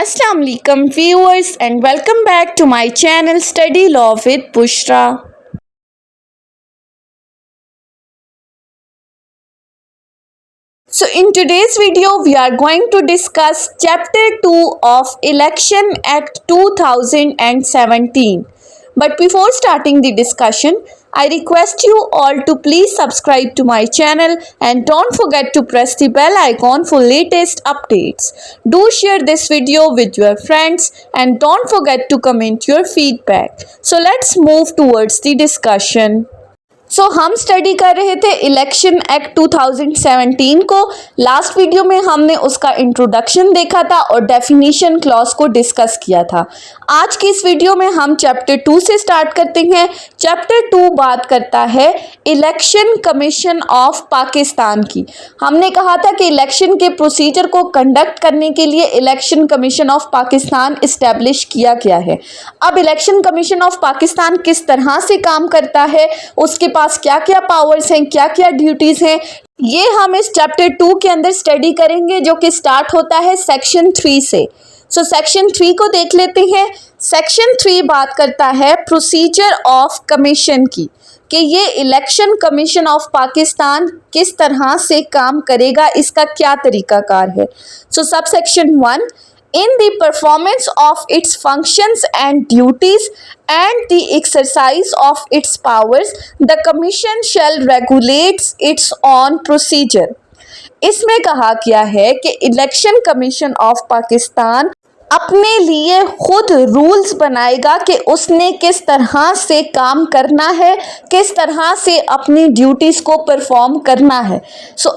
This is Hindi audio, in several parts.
Assalamu alaikum viewers and welcome back to my channel Study Law with Bushra. So in today's video we are going to discuss chapter 2 of Election Act 2017. But before starting the discussion, I request you all to please subscribe to my channel and don't forget to press the bell icon for latest updates. Do share this video with your friends and don't forget to comment your feedback. So let's move towards the discussion. हम स्टडी कर रहे थे इलेक्शन एक्ट 2017 को। लास्ट वीडियो में हमने उसका इंट्रोडक्शन देखा था और डेफिनेशन क्लॉज को डिस्कस किया था। आज की इस वीडियो में हम चैप्टर 2 से स्टार्ट करते हैं। चैप्टर 2 बात करता है इलेक्शन कमीशन ऑफ पाकिस्तान की। हमने कहा था कि इलेक्शन के प्रोसीजर को कंडक्ट करने के लिए election commission of Pakistan establish किया गया है। अब इलेक्शन कमीशन ऑफ पाकिस्तान किस तरह से काम करता है, उसके पास क्या क्या पावर्स हैं, क्या क्या ड्यूटीज हैं, ये हम इस चैप्टर 2 के अंदर स्टडी करेंगे, जो कि स्टार्ट होता है सेक्शन 3 से। सेक्शन 3 को देख लेते हैं। सेक्शन 3 बात करता है प्रोसीजर ऑफ कमीशन की, कि ये इलेक्शन कमीशन ऑफ पाकिस्तान किस तरह से काम करेगा, इसका क्या तरीकाकार है। Subsection 1, in the performance of its functions and duties and the exercise of its powers, the commission shall regulate its own procedure. इसमें कहा गया है कि इलेक्शन कमीशन ऑफ पाकिस्तान अपने लिए खुद रूल्स बनाएगा कि उसने किस तरह से काम करना है, किस तरह से अपनी ड्यूटीज़ को परफॉर्म करना है।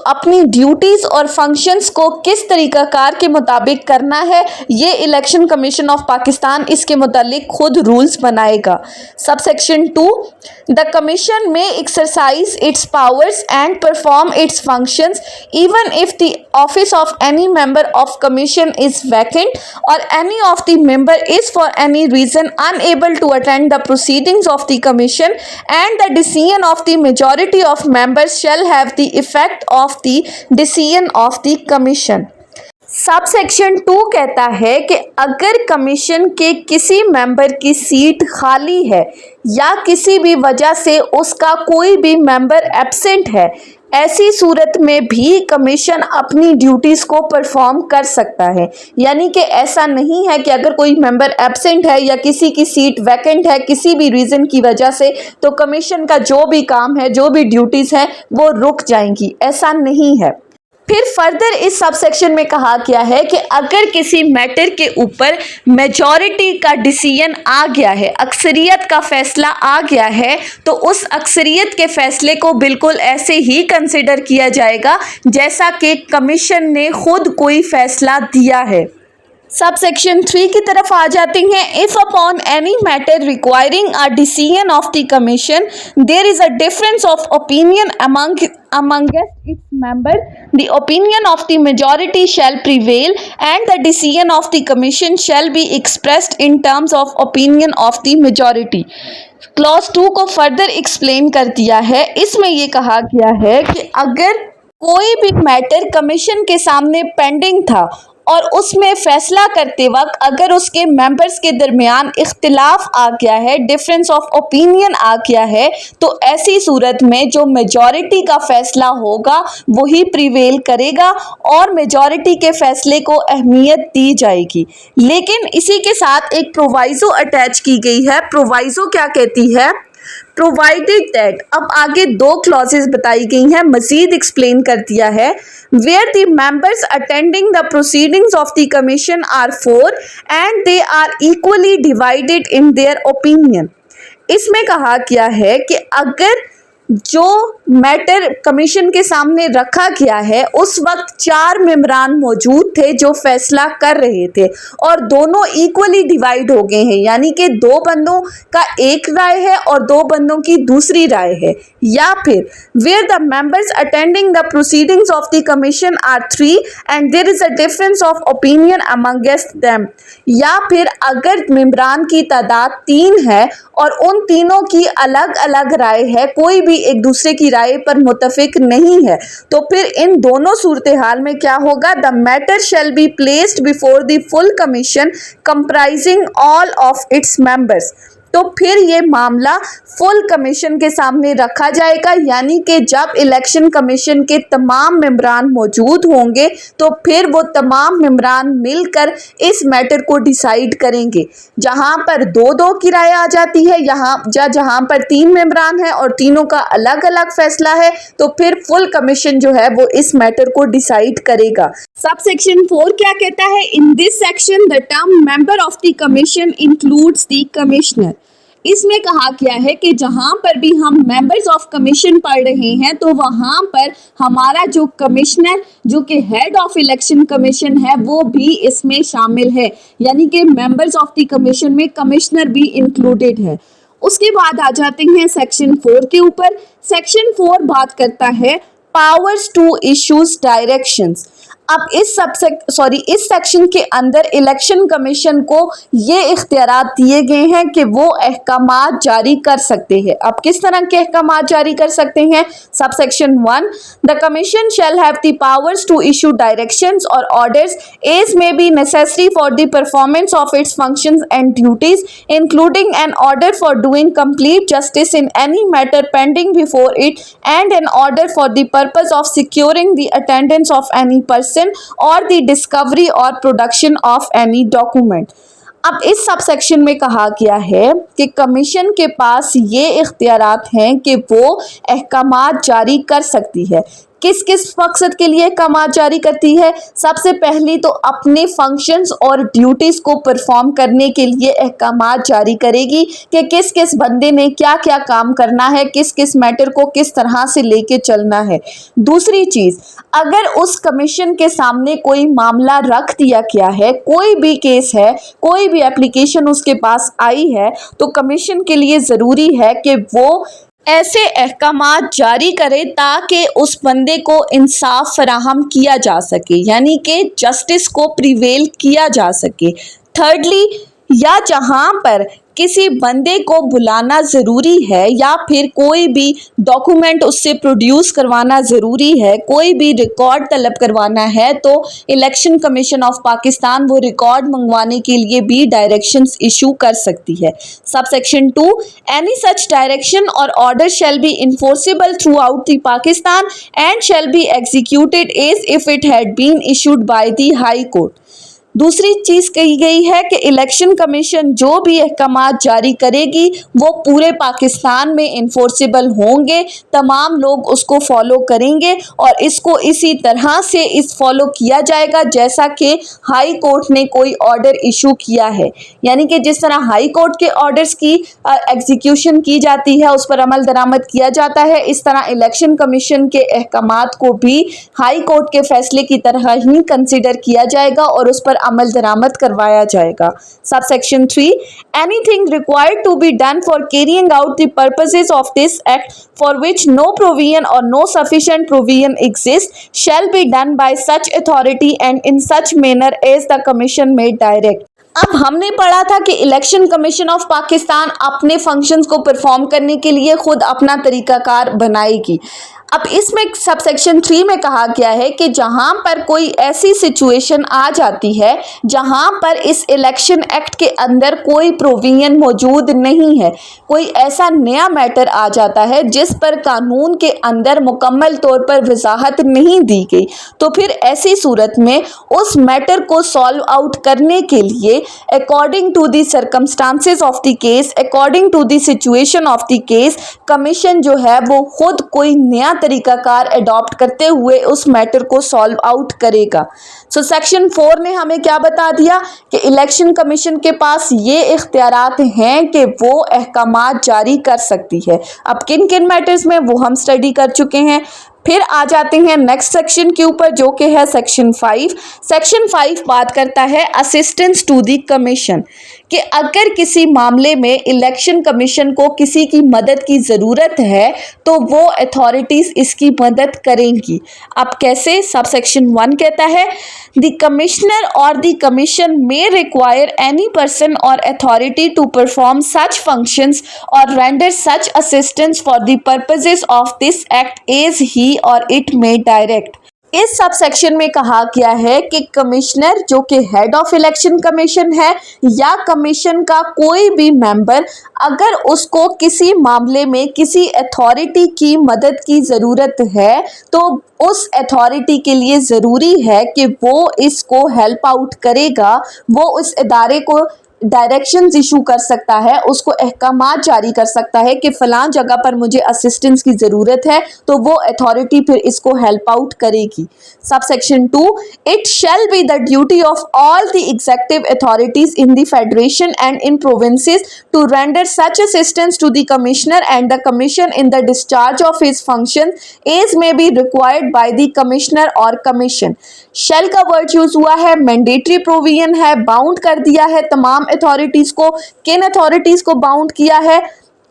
अपनी ड्यूटीज़ और फंक्शंस को किस तरीक़ाकार के मुताबिक करना है, ये इलेक्शन कमीशन ऑफ पाकिस्तान इसके मुतालिक खुद रूल्स बनाएगा। सब सेक्शन 2, द कमीशन में exercise its powers and perform it's functions even if the office of any member of commission is vacant or any of the member is for any reason unable to attend the proceedings of the commission, and the decision of the majority of members shall have the effect of the decision of the commission. Sub section 2 कहता है कि अगर कमीशन के किसी मेंबर की सीट खाली है या किसी भी वजह से उसका कोई भी मेंबर एब्सेंट है, ऐसी सूरत में भी कमीशन अपनी ड्यूटीज़ को परफॉर्म कर सकता है। यानी कि ऐसा नहीं है कि अगर कोई मेंबर एब्सेंट है या किसी की सीट वैकेंट है किसी भी रीज़न की वजह से, तो कमीशन का जो भी काम है, जो भी ड्यूटीज़ हैं, वो रुक जाएंगी। ऐसा नहीं है। फिर फर्दर इस सब सेक्शन में कहा गया है कि अगर किसी मैटर के ऊपर मेजॉरिटी का डिसीजन आ गया है, अक्सरियत का फैसला आ गया है, तो उस अक्सरियत के फैसले को बिल्कुल ऐसे ही कंसिडर किया जाएगा जैसा कि कमीशन ने खुद कोई फैसला दिया है। सब सेक्शन 3 की तरफ आ जाते हैं। If upon any matter requiring a decision of the commission there is a difference of opinion amongst its members, the opinion of the majority shall prevail and the decision of the commission shall be expressed in terms of opinion of the majority. Clause 2 को फर्दर एक्सप्लेन कर दिया है। इसमें ये कहा गया है कि अगर कोई भी मैटर कमीशन के सामने पेंडिंग था और उसमें फैसला करते वक्त अगर उसके मेंबर्स के दरमियान इख्तिलाफ आ गया है, डिफरेंस ऑफ ओपिनियन आ गया है, तो ऐसी सूरत में जो मेजॉरिटी का फैसला होगा वही प्रिवेल करेगा और मेजॉरिटी के फैसले को अहमियत दी जाएगी। लेकिन इसी के साथ एक प्रोवाइजो अटैच की गई है। प्रोवाइजो क्या कहती है? प्रोवाइडेड दैट, अब आगे 2 क्लॉजेज बताई गई हैं, मजीद एक्सप्लेन कर दिया है। Where the members attending the proceedings of the commission are 4 and they are equally divided in their opinion. इसमें कहा गया है कि अगर जो मैटर कमीशन के सामने रखा गया है उस वक्त 4 मेंबरान मौजूद थे जो फैसला कर रहे थे और दोनों इक्वली डिवाइड हो गए हैं, यानी कि 2 बंदों का एक राय है और 2 बंदों की दूसरी राय है। या फिर where the members attending the proceedings of the commission are 3 and there is a difference of opinion amongst them, या फिर अगर मेंबरान की तादाद 3 है और उन तीनों की अलग अलग राय है, कोई भी भी एक दूसरे की राय पर मुत्तफिक नहीं है, तो फिर इन दोनों सूरत हाल में क्या होगा, the matter shall be placed before the full commission comprising all of its members. तो फिर ये मामला फुल कमीशन के सामने रखा जाएगा, यानी कि जब इलेक्शन कमीशन के तमाम मेंबरान मौजूद होंगे तो फिर वो तमाम मेंबरान मिलकर इस मैटर को डिसाइड करेंगे। जहां पर दो दो की राय आ जाती है, जहां पर तीन मेंबरान हैं और तीनों का अलग अलग फैसला है, तो फिर फुल कमीशन जो है वो इस मैटर को डिसाइड करेगा। सब सेक्शन 4 क्या कहता है, in this section the term member of the commission includes the commissioner. इसमें कहा गया है कि जहां पर भी हम मेंबर्स ऑफ कमीशन पढ़ रहे हैं तो वहां पर हमारा जो कमिश्नर जो कि हेड ऑफ इलेक्शन कमीशन है वो भी इसमें शामिल है, यानी कि मेंबर्स ऑफ द कमीशन में कमिश्नर भी इंक्लूडेड है। उसके बाद आ जाते हैं सेक्शन 4 के ऊपर। सेक्शन 4 बात करता है पावर्स टू इश्यूज डायरेक्शंस। अब इस सेक्शन के अंदर इलेक्शन कमीशन को ये इख्तियारात दिए गए हैं कि वो अहकामात जारी कर सकते हैं। अब किस तरह के अहकामात जारी कर सकते हैं, subsection 1, the commission shall have the powers to issue directions or orders as may be necessary for the performance of its functions and duties including an order for doing complete justice in any matter pending before it and an order for the purpose of securing the attendance of any person or the discovery or production of any document. अब इस सब सेक्शन में कहा गया है कि कमीशन के पास ये इख्तियारात हैं कि वो अहकामात जारी कर सकती है। किस किस मकसद के लिए अहकामात जारी करती है, सबसे पहली तो अपने फंक्शंस और ड्यूटीज़ को परफॉर्म करने के लिए अहकामात जारी करेगी कि किस किस बंदे ने क्या क्या काम करना है, किस किस मैटर को किस तरह से लेके चलना है। दूसरी चीज़, अगर उस कमीशन के सामने कोई मामला रख दिया गया है, कोई भी केस है, कोई भी एप्लीकेशन उसके पास आई है, तो कमीशन के लिए ज़रूरी है कि वो ऐसे अहकामात जारी करे ताकि उस बंदे को इंसाफ फराहम किया जा सके, यानी कि जस्टिस को प्रिवेल किया जा सके। थर्डली, या जहां पर किसी बंदे को बुलाना ज़रूरी है या फिर कोई भी डॉक्यूमेंट उससे प्रोड्यूस करवाना ज़रूरी है, कोई भी रिकॉर्ड तलब करवाना है, तो इलेक्शन कमीशन ऑफ पाकिस्तान वो रिकॉर्ड मंगवाने के लिए भी डायरेक्शंस इशू कर सकती है। Subsection 2, any such direction or order shall be enforceable throughout the Pakistan and shall be executed as if it had been issued by the high Court. दूसरी चीज़ कही गई है कि इलेक्शन कमीशन जो भी अहकामात जारी करेगी वो पूरे पाकिस्तान में इन्फोर्सेबल होंगे, तमाम लोग उसको फॉलो करेंगे और इसको इसी तरह से फॉलो किया जाएगा जैसा कि हाई कोर्ट ने कोई ऑर्डर इशू किया है। यानी कि जिस तरह हाई कोर्ट के ऑर्डर्स की एग्जीक्यूशन की जाती है, उस पर अमल दरामद किया जाता है, इस तरह इलेक्शन कमीशन के अहकामात को भी हाई कोर्ट के फैसले की तरह ही कंसिडर किया जाएगा और उस पर अमल दरामद करवाया जाएगा। Subsection 3, anything required to be done for carrying out the purposes of this act for which no provision or no sufficient provision exist shall be done by such authority and in such manner as the commission may direct. अब हमने पढ़ा था कि इलेक्शन कमीशन ऑफ पाकिस्तान अपने फंक्शंस को परफॉर्म करने के लिए खुद अपना तरीकाकार बनाएगी। अब इसमें सब सेक्शन 3 में कहा गया है कि जहां पर कोई ऐसी सिचुएशन आ जाती है जहां पर इस इलेक्शन एक्ट के अंदर कोई प्रोविजन मौजूद नहीं है, कोई ऐसा नया मैटर आ जाता है जिस पर कानून के अंदर मुकम्मल तौर पर वजाहत नहीं दी गई, तो फिर ऐसी सूरत में उस मैटर को सॉल्व आउट करने के लिए according to the circumstances of the case, according to the situation of the case, commission जो है वो खुद कोई नया तरीकाकार अडॉप्ट करते हुए उस मैटर को सॉल्व आउट करेगा। सो सेक्शन 4 ने हमें क्या बता दिया कि इलेक्शन कमीशन के पास ये इख्तियारात हैं कि वो अहकामात जारी कर सकती है। अब किन किन मैटर्स में वो हम स्टडी कर चुके हैं। फिर आ जाते हैं नेक्स्ट सेक्शन के ऊपर जो कि है सेक्शन 5। सेक्शन 5 बात करता है असिस्टेंस टू द कमीशन कि अगर किसी मामले में इलेक्शन कमीशन को किसी की मदद की ज़रूरत है तो वो अथॉरिटीज़ इसकी मदद करेंगी। अब कैसे? सब सेक्शन 1 कहता है the commissioner or the commission may require any person or authority to perform such functions or render such assistance for the purposes of this act as he or it में डायरेक्ट। इस सब सेक्शन में कहा गया है कि कमिश्नर जो कि हेड ऑफ इलेक्शन कमीशन है या कमीशन का कोई भी मेंबर अगर उसको किसी मामले में किसी अथॉरिटी की मदद की ज़रूरत है तो उस अथॉरिटी के लिए ज़रूरी है कि वो इसको हेल्प आउट करेगा, वो उस इदारे को डायरेक्शंस इशू कर सकता है, उसको अहकामात जारी कर सकता है कि फ़लाँ जगह पर मुझे असिस्टेंस की ज़रूरत है, तो वो अथॉरिटी फिर इसको हेल्प आउट करेगी। Subsection 2 it shall be the duty of all the executive authorities in the federation and in provinces to render such assistance to the commissioner and the commission in the discharge of his function as may be required by the commissioner or commission. Shall का वर्ड यूज हुआ है, मैंडेटरी प्रोविजन है, बाउंड कर दिया है तमाम अथॉरिटीज़ को। किन अथॉरिटीज़ को बाउंड किया है?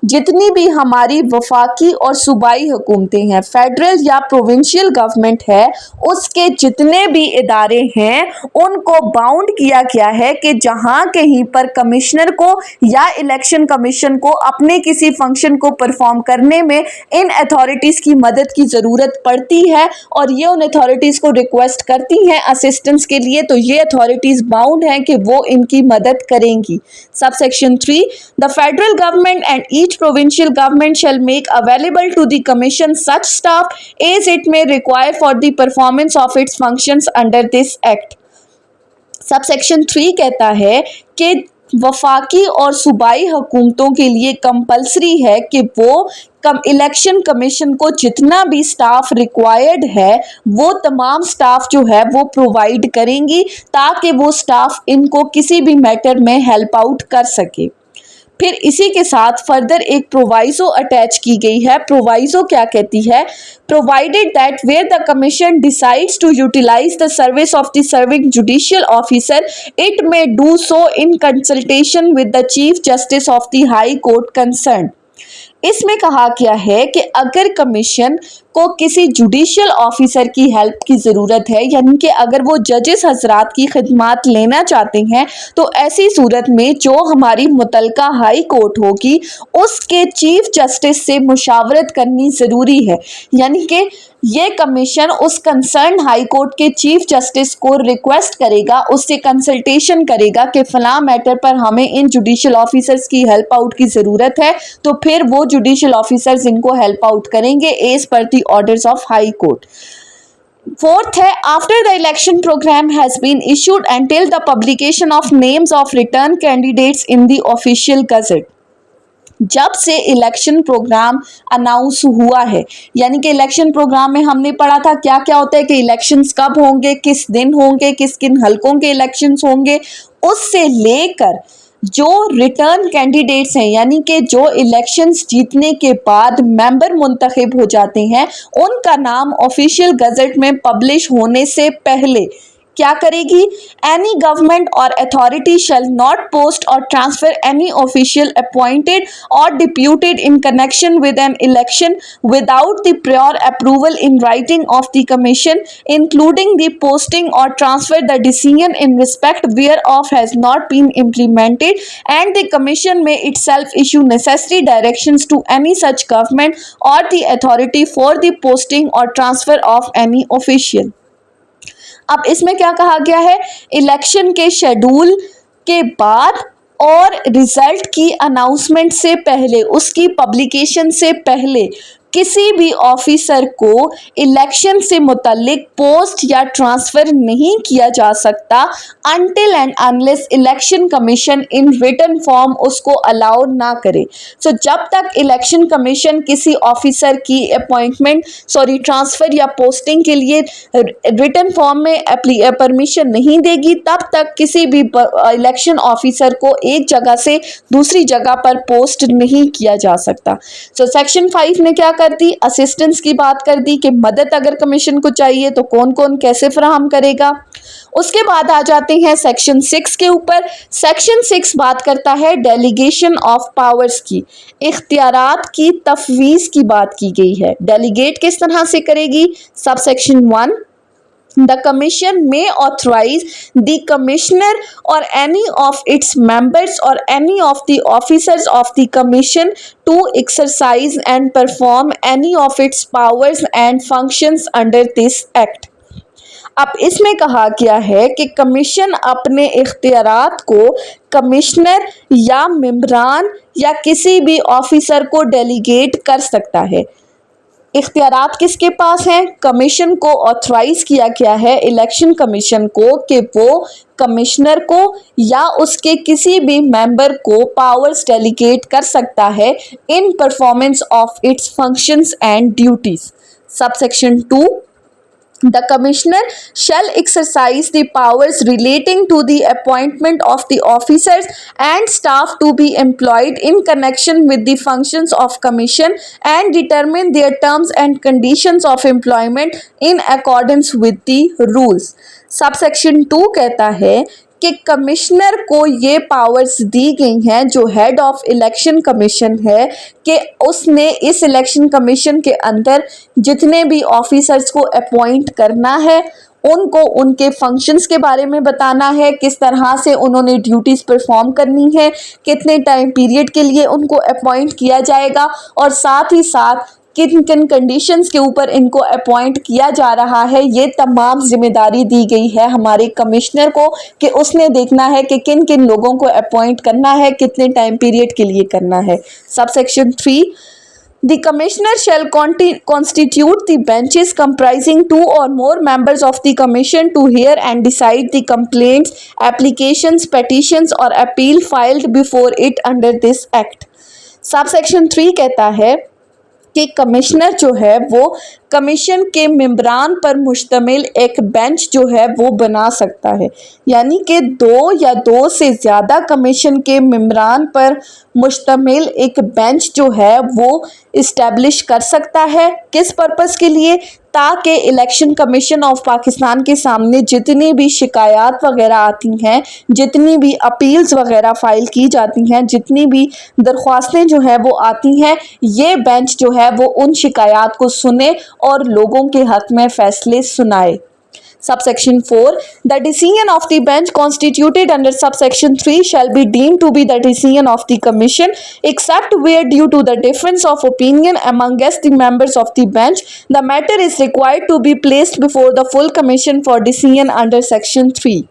जितनी भी हमारी वफाकी और सूबाई हुकूमतें हैं, फेडरल या प्रोविंशियल गवर्नमेंट है, उसके जितने भी इदारे हैं उनको बाउंड किया गया है कि जहां कहीं पर कमिश्नर को या इलेक्शन कमीशन को अपने किसी फंक्शन को परफॉर्म करने में इन अथॉरिटीज़ की मदद की ज़रूरत पड़ती है और ये उन अथॉरिटीज़ को रिक्वेस्ट करती हैं असिस्टेंस के लिए, तो ये अथॉरिटीज़ बाउंड हैं कि वो इनकी मदद करेंगी। Sub section 3 the federal government and each provincial government shall make available to the commission such staff as it may require for the performance of its functions under this act। Subsection 3 कहता है कि वफाकी और सूबाई हुकूमतों के लिए कंपलसरी है कि वो इलेक्शन कमीशन को जितना भी स्टाफ रिक्वायर्ड है वो तमाम स्टाफ जो है वो प्रोवाइड करेंगी ताकि वो स्टाफ इनको किसी भी मैटर में हेल्प आउट कर सके। फिर इसी के साथ फर्दर एक प्रोवाइजो अटैच की गई है। प्रोवाइजो क्या कहती है? Provided that where the commission decides to utilise the service of the serving judicial officer it may do so in consultation with the chief justice of the high court concern. इसमें कहा गया है कि अगर कमीशन को किसी जुडिशियल ऑफिसर की हेल्प की ज़रूरत है, यानी कि अगर वो जजेस हजरात की खिदमत लेना चाहते हैं, तो ऐसी सूरत में जो हमारी मुतलका हाई कोर्ट होगी उसके चीफ जस्टिस से मुशावरत करनी ज़रूरी है। यानी कि ये कमीशन उस कंसर्न हाई कोर्ट के चीफ जस्टिस को रिक्वेस्ट करेगा, उससे कंसल्टेशन करेगा कि फ़लाँ मैटर पर हमें इन जुडिशियल ऑफिसर्स की हेल्प आउट की ज़रूरत है, तो फिर वो जुडिशियल ऑफिसर्स इनको हेल्प आउट करेंगे as per the orders of High Court. Fourth है after the election programme has been issued until the publication of names of return candidates in the official gazette. जब से इलेक्शन प्रोग्राम अनाउंस हुआ है, यानी कि इलेक्शन प्रोग्राम में हमने पढ़ा था क्या क्या होता है कि इलेक्शंस कब होंगे, किस दिन होंगे, किस किन हलकों के इलेक्शंस होंगे, उससे लेकर जो रिटर्न कैंडिडेट्स हैं यानी कि जो इलेक्शंस जीतने के बाद मेंबर मुंतखब हो जाते हैं उनका नाम ऑफिशियल गज़ट में पब्लिश होने से पहले क्या करेगी? Any government or authority shall not post or transfer any official appointed or deputed in connection with an election without the prior approval in writing of the commission including the posting or transfer the decision in respect whereof has not been implemented and the commission में itself issue necessary directions to any such government or the authority for the posting or transfer of any official। अब इसमें क्या कहा गया है? इलेक्शन के शेड्यूल के बाद और रिजल्ट की अनाउंसमेंट से पहले, उसकी पब्लिकेशन से पहले किसी भी ऑफिसर को इलेक्शन से मुतल्लिक पोस्ट या ट्रांसफ़र नहीं किया जा सकता until and unless election commission in written form उसको अलाउ ना करे। सो जब तक इलेक्शन कमीशन किसी ऑफिसर की अपॉइंटमेंट ट्रांसफ़र या पोस्टिंग के लिए रिटन फॉर्म में परमिशन नहीं देगी तब तक किसी भी इलेक्शन ऑफिसर को एक जगह से दूसरी जगह पर पोस्ट नहीं किया जा सकता। सो सेक्शन 5 ने क्या कर दी? असिस्टेंस की बात कर दी कि मदद अगर कमीशन को चाहिए तो कौन कौन कैसे फराहम करेगा। उसके बाद आ जाते हैं सेक्शन 6 के ऊपर। सेक्शन 6 बात करता है डेलीगेशन ऑफ पावर्स की, इख्तियारात की तफवीज़ की बात की गई है। डेलीगेट किस तरह से करेगी? Subsection 1, The Commission may authorize the Commissioner or any of its members or any of the officers of the Commission to exercise and perform any of its powers and functions under this Act. अब इसमें कहा गया है कि कमीशन अपने इख्तियारात को कमिश्नर या मेंबरान या किसी भी ऑफिसर को डेलीगेट कर सकता है। इख्तियारात किसके पास हैं? कमीशन को ऑथराइज किया गया है, इलेक्शन कमीशन को, कि वो कमिश्नर को या उसके किसी भी मेंबर को पावर्स डेलीगेट कर सकता है इन performance of its functions and duties. Subsection 2, The Commissioner shall exercise the powers relating to the appointment of the officers and staff to be employed in connection with the functions of Commission and determine their terms and conditions of employment in accordance with the rules. Subsection 2 कहता है कि कमिश्नर को ये पावर्स दी गई हैं, जो हेड ऑफ इलेक्शन कमीशन है, कि उसने इस इलेक्शन कमीशन के अंदर जितने भी ऑफिसर्स को अपॉइंट करना है उनको उनके फंक्शंस के बारे में बताना है, किस तरह से उन्होंने ड्यूटीज़ परफॉर्म करनी है, कितने टाइम पीरियड के लिए उनको अपॉइंट किया जाएगा और साथ ही साथ किन किन कंडीशंस के ऊपर इनको अपॉइंट किया जा रहा है। ये तमाम जिम्मेदारी दी गई है हमारे कमिश्नर को कि उसने देखना है कि किन किन लोगों को अपॉइंट करना है, कितने टाइम पीरियड के लिए करना है। Subsection 3, The Commissioner shall constitute the benches comprising 2 or more members of the Commission to hear and decide the complaints, applications, petitions or appeal filed before it under this Act. Subsection 3 कहता है कि कमिश्नर जो है वो कमीशन के मेंबरान पर मुश्तमिल एक बेंच जो है वो बना सकता है, यानी कि 2 या 2 से ज़्यादा कमीशन के मेंबरान पर मुश्तमिल एक बेंच जो है वो इस्टेब्लिश कर सकता है। किस पर्पस के लिए? ताकि इलेक्शन कमीशन ऑफ पाकिस्तान के सामने जितनी भी शिकायत वगैरह आती हैं, जितनी भी अपील्स वगैरह फ़ाइल की जाती हैं, जितनी भी दरख्वास्तें जो है वो आती हैं, ये बेंच जो है वो उन शिकायत को सुने और लोगों के हक़ में फ़ैसले सुनाए। Subsection 4, the decision of the bench constituted under subsection 3 shall be deemed to be the decision of the commission, except where due to the difference of opinion amongst the members of the bench, the matter is required to be placed before the full commission for decision under section 3.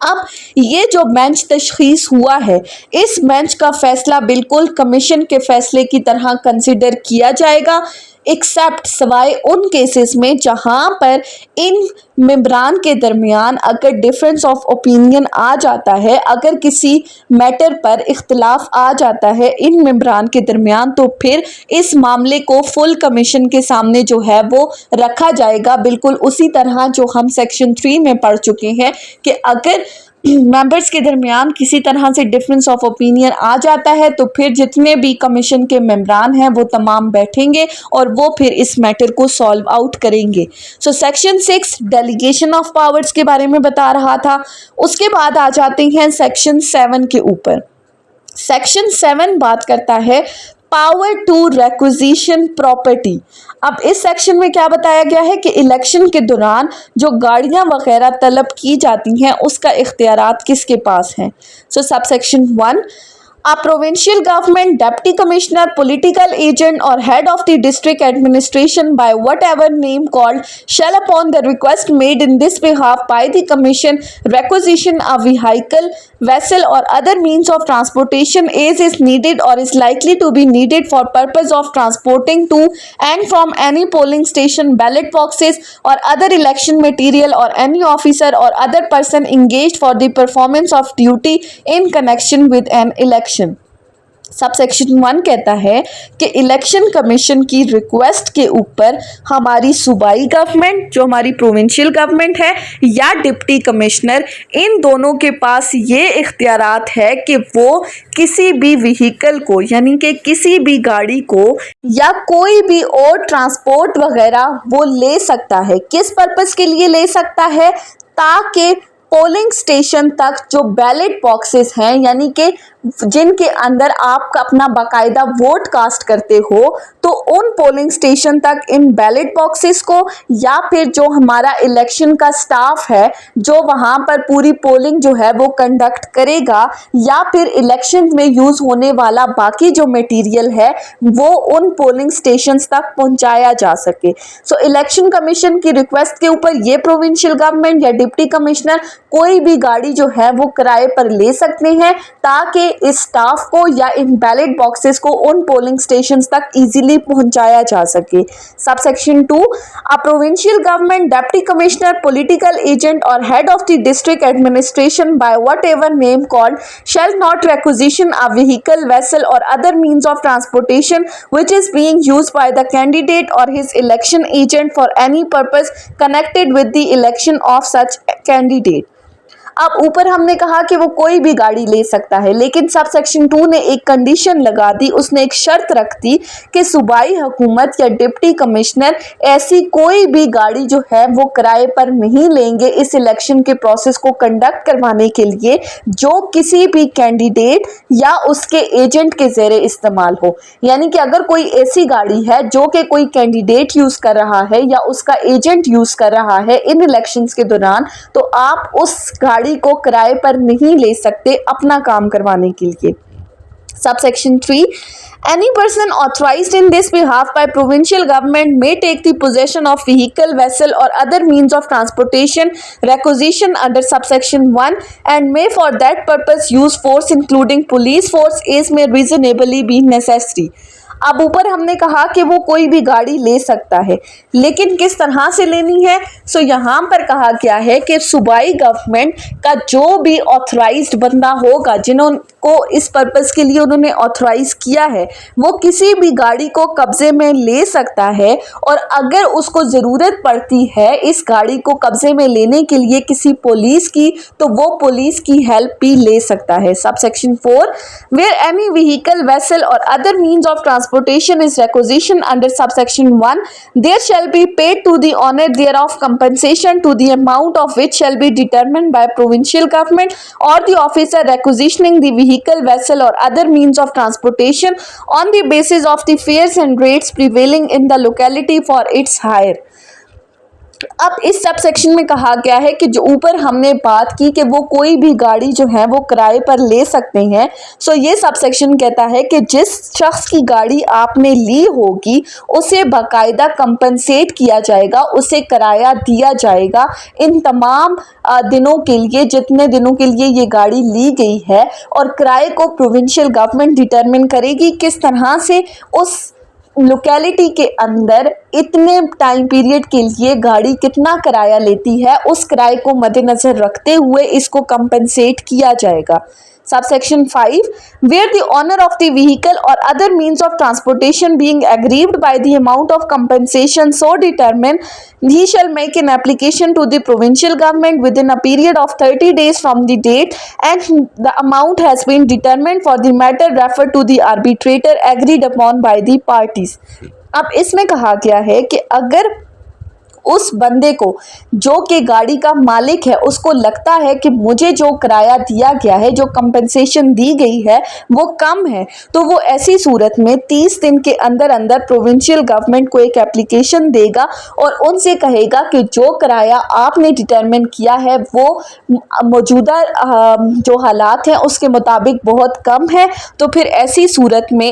अब ये जो बेंच तशखीस हुआ है, इस बेंच का फ़ैसला बिल्कुल कमीशन के फ़ैसले की तरह कंसिडर किया जाएगा, एक्सेप्ट सिवाय उन केसेस में जहाँ पर इन मेंबरान के दरमियान अगर डिफरेंस ऑफ ओपिनियन आ जाता है, अगर किसी मैटर पर इख्तिलाफ आ जाता है इन मेंबरान के दरमियान, तो फिर इस मामले को फुल कमीशन के सामने जो है वो रखा जाएगा, बिल्कुल उसी तरह जो हम सेक्शन 3 में पढ़ चुके हैं कि अगर मेंबर्स के दरमियान किसी तरह से डिफरेंस ऑफ ओपिनियन आ जाता है तो फिर जितने भी कमीशन के मेंबरान हैं वो तमाम बैठेंगे और वो फिर इस मैटर को सॉल्व आउट करेंगे। So section 6 delegation of powers के बारे में बता रहा था। उसके बाद आ जाते हैं सेक्शन 7 के ऊपर। सेक्शन 7 बात करता है पावर टू रिक्विजिशन प्रॉपर्टी। अब इस सेक्शन में क्या बताया गया है कि इलेक्शन के दौरान जो गाड़ियां वगैरह तलब की जाती हैं उसका इख्तियारात किसके पास हैं। सो subsection 1, A provincial government, deputy commissioner, political agent or head of the district administration by whatever name called shall upon the request made in this behalf by the commission requisition a vehicle, vessel or other means of transportation as is needed or is likely to be needed for purpose of transporting to and from any polling station ballot boxes or other election material or any officer or other person engaged for the performance of duty in connection with an election। Subsection 1 कहता है कि इलेक्शन कमीशन की रिक्वेस्ट के ऊपर हमारी सूबाई गवर्नमेंट, जो हमारी प्रोविंशियल गवर्नमेंट है, या डिप्टी कमिश्नर, इन दोनों के पास ये इख्तियारात है कि वो किसी भी व्हीकल को, यानी कि किसी भी गाड़ी को या कोई भी और ट्रांसपोर्ट वगैरह वो ले सकता है। किस पर्पस के लिए ले सकता है? ताकि पोलिंग स्टेशन तक जो बैलेट बॉक्सेस हैं, यानी कि जिनके अंदर आप अपना बाकायदा वोट कास्ट करते हो, तो उन पोलिंग स्टेशन तक इन बैलेट बॉक्सेस को, या फिर जो हमारा इलेक्शन का स्टाफ है जो वहां पर पूरी पोलिंग जो है वो कंडक्ट करेगा, या फिर इलेक्शन में यूज होने वाला बाकी जो मटेरियल है वो उन पोलिंग स्टेशंस तक पहुंचाया जा सके। सो इलेक्शन कमीशन की रिक्वेस्ट के ऊपर ये प्रोविंशियल गवर्नमेंट या डिप्टी कमिश्नर कोई भी गाड़ी जो है वो किराए पर ले सकते हैं, ताकि इस स्टाफ को या इन बैलेट बॉक्सेस को उन पोलिंग स्टेशंस तक इजीली पहुंचाया जा सके। Subsection 2, a provincial government deputy commissioner political agent or head of the district administration by whatever name called shall not requisition a vehicle, vessel or other means of transportation which is being used by the candidate or his election agent for any purpose connected with the election of such candidate। अब ऊपर हमने कहा कि वो कोई भी गाड़ी ले सकता है, लेकिन सब सेक्शन 2 ने एक कंडीशन लगा दी, उसने एक शर्त रख दी कि सूबाई हुकूमत या डिप्टी कमिश्नर ऐसी कोई भी गाड़ी जो है वो किराए पर नहीं लेंगे इस इलेक्शन के प्रोसेस को कंडक्ट करवाने के लिए जो किसी भी कैंडिडेट या उसके एजेंट के ज़रिए इस्तेमाल हो। यानी कि अगर कोई ऐसी गाड़ी है जो कि कोई कैंडिडेट यूज़ कर रहा है या उसका एजेंट यूज़ कर रहा है इन इलेक्शंस के दौरान, तो आप उस गाड़ी को किराए पर नहीं ले सकते अपना काम करवाने के लिए। Subsection 3, any person authorized in this behalf by provincial government may take the possession of vehicle, vessel or other means of transportation requisition under subsection 1 and may for that purpose use force including police force as may reasonably be necessary। अब ऊपर हमने कहा कि वो कोई भी गाड़ी ले सकता है, लेकिन किस तरह से लेनी है। सो यहाँ पर कहा गया है कि सूबाई गवर्नमेंट का जो भी ऑथराइज्ड बंदा होगा जिन्होंने इस पर्पस के लिए उन्होंने ऑथराइज किया है, वो किसी भी गाड़ी को कब्जे में ले सकता है, और अगर उसको ज़रूरत पड़ती है इस गाड़ी को कब्जे में लेने के लिए किसी पुलिस की, तो वो पुलिस की हेल्प भी ले सकता है। Subsection 4, where any vehicle, vessel or other means of transportation is requisitioned under subsection 1, there shall be paid to the owner thereof compensation to the amount of which shall be determined by provincial government or the officer requisitioning the vehicle, vessel or other means of transportation on the basis of the fares and rates prevailing in the locality for its hire। अब इस सब सेक्शन में कहा गया है कि जो ऊपर हमने बात की कि वो कोई भी गाड़ी जो है वो किराए पर ले सकते हैं। सो ये सब सेक्शन कहता है कि जिस शख्स की गाड़ी आपने ली होगी उसे बाकायदा कंपनसेट किया जाएगा, उसे किराया दिया जाएगा इन तमाम दिनों के लिए जितने दिनों के लिए ये गाड़ी ली गई है, और किराए को प्रोविंशियल गवर्नमेंट डिटरमिन करेगी किस तरह से उस लोकेलिटी के अंदर इतने टाइम पीरियड के लिए गाड़ी कितना किराया लेती है, उस किराए को मद्देनजर रखते हुए इसको कंपनसेट किया जाएगा। Subsection 5, where the owner of the vehicle or other means of transportation being aggrieved by the amount of compensation so determined, he shall make an application to the provincial government within a period of 30 days from the date and the amount has been determined for the matter referred to the arbitrator agreed upon by the parties। अब इसमें कहा गया है कि अगर उस बंदे को जो कि गाड़ी का मालिक है उसको लगता है कि मुझे जो किराया दिया गया है, जो कंपनसेशन दी गई है वो कम है, तो वो ऐसी सूरत में 30 दिन के अंदर अंदर प्रोविंशियल गवर्नमेंट को एक एप्लीकेशन देगा और उनसे कहेगा कि जो किराया आपने डिटरमिन किया है वो मौजूदा जो हालात हैं उसके मुताबिक बहुत कम है। तो फिर ऐसी सूरत में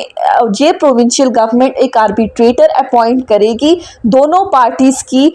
ये प्रोविंशियल गवर्नमेंट एक आर्बिट्रेटर अपॉइंट करेगी दोनों पार्टीज़ की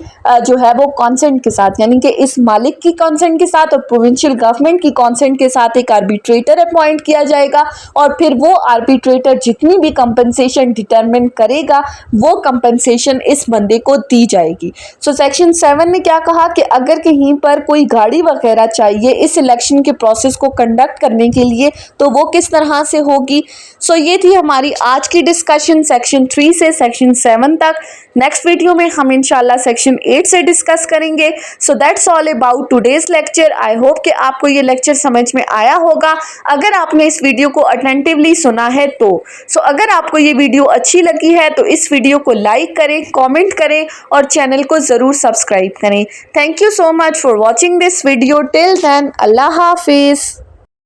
जो है वो कॉन्सेंट के साथ, यानी कि इस मालिक की कॉन्सेंट के साथ और प्रोविंशियल गवर्नमेंट की कॉन्सेंट के साथ एक आर्बिट्रेटर अपॉइंट किया जाएगा, और फिर वो आर्बिट्रेटर जितनी भी कंपनसेशन डिटरमिन करेगा वो कंपनसेशन इस बंदे को दी जाएगी। सो सेक्शन 7 ने क्या कहा कि अगर कहीं पर कोई गाड़ी वगैरह चाहिए इस इलेक्शन के प्रोसेस को कंडक्ट करने के लिए तो वो किस तरह से होगी। सो ये थी हमारी आज की डिस्कशन सेक्शन 3 से सेक्शन 7 तक। नेक्स्ट वीडियो में हम इंशाल्लाह सेक्शन सेक्शन 8 से डिस्कस करेंगे। So that's all about today's lecture. I hope कि आपको ये लेक्चर समझ में आया होगा अगर आपने इस वीडियो को अटेंटिवली सुना है तो। अगर आपको ये वीडियो अच्छी लगी है तो इस वीडियो को लाइक करें, कमेंट करें और चैनल को ज़रूर सब्सक्राइब करें। Thank you so much for watching this video. Till then, अल्लाह हाफिज़।